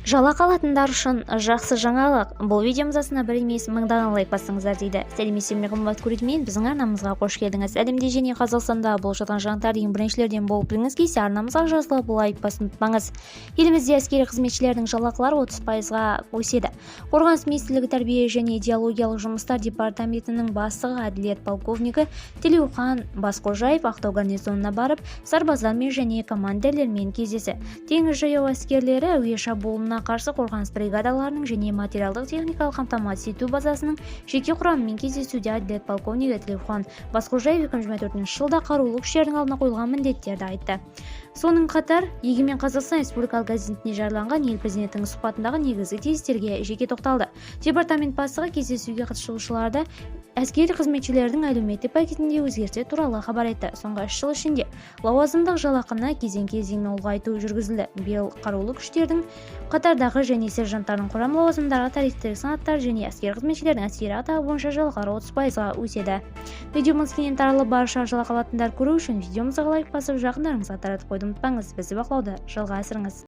Жалақы алатындар үшін жақсы жаңалық. Бұл видеомыз астына бір емес мыңдаған лайк басыңыздар дейді. Сәлеметсіздер ме қымбат көрермен, біздің арнамызға қош келдіңіз. Әлемде және Қазақстанда болып жатқан жаңалықтар ең біріншілерден болып біліңіз келсе, арнамызға жазылып лайк басын ұмытпаңыз. Елімізде әскери қызметшілердің жалақылары 30%-ға өседі. Қорғаныс министрлігі тәрбие және идеологиялық жұмыстар департаментінің бастығы әділет полковнигі Телеухан Басқожаев Ақтау гарнизонына барып, сарбаздармен және командирлермен кездесті. Теңіз жаяу әскерлері әуе шабуылына қарсы қорғаныс бригадаларының және материалдық техникалық қамтамасыз ету базасының жеке құрамымен кездесуде әділет полковнигі Телеухан Басқожаев 2024 жылда қарулы күштердің алдына қойылған міндеттерді айтты. Соның қатар Егемен Қазақстан Республикалық газетіне жарияланған ел президентінің сұхбатындағы негізгі тезистерге жеке тоқталды. Департамент бастығы кездесуге қатысушыларды әскери қызметшілердің әлеуметтік пакетінде өзгерістер туралы хабар айтты. Соңғы 3 жыл ішінде лауазымдық жалақыны кезең-кезеңмен ұлғайту жүргізілді. Биыл қарулы күштердің қатардағы және сержанттардың құрам лауазымдарға тарифтік санаттар және әскери қызметшілердің әскери атағы бойынша жалақылары 30%-ға өседі. Видеомыз кеңінен таралып, барша жалақы алатындар көру үшін видеомызға лайк басып, жақындарыңызға таратып қойды ұмытпаңыз. Бізді бақылауды жалғастырыңыз.